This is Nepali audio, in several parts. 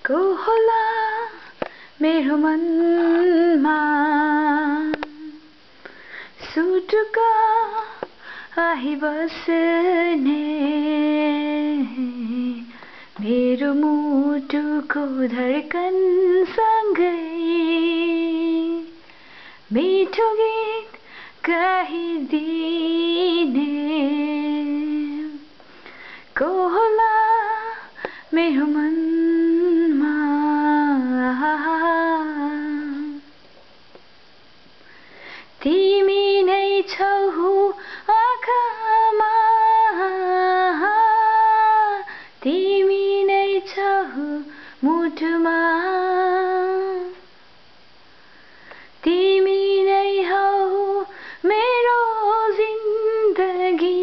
को होला मेरो मनमा सुटुका आइबस्ने मेरो मुटुको धडकन सँगै मिठो गीत गाइदिने को होला मेरो मनमा तिमी नै छौ आँखामा तिमी नै छौ मुटुमा तिमी नै हौ मेरो जिन्दगी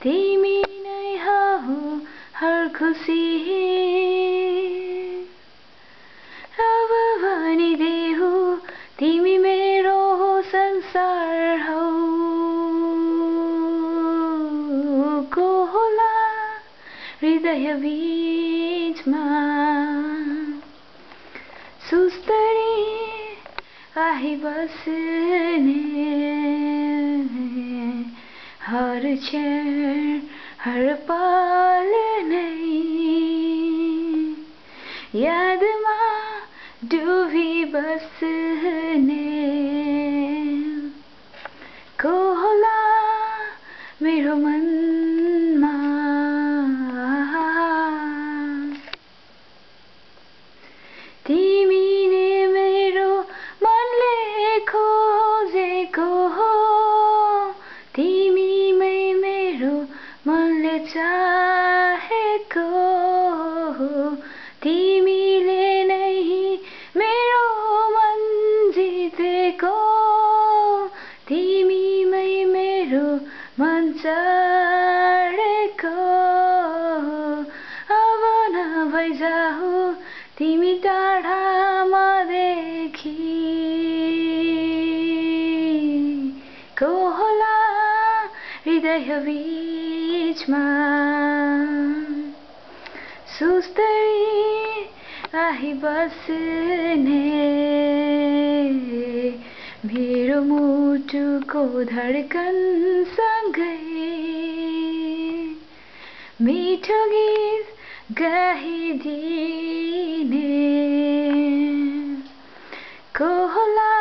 तिमी नै हौ हर खुसी अब भनिदेऊ तिमी मेरो संसार हौ को होला हृदय बीचमा सुस्तरी आइबस्ने हर क्षण हर पल नै यादमा डुबिबस्ने को होला मेरो मनमा तिमीले मेरो मनले खोजेको हो तिमीमै मेरो मनले चाहेको हो तिमीले नै मेरो मन जितेको तिमीमै मेरो मन चढेको अब नभइजाऊ तिमी टाढामा देखी को होला हृदय बीचमा सुस्तरी आइबस्ने मेरो मुटुको धडकन सँगै मिठो गीत गाइदिने को होला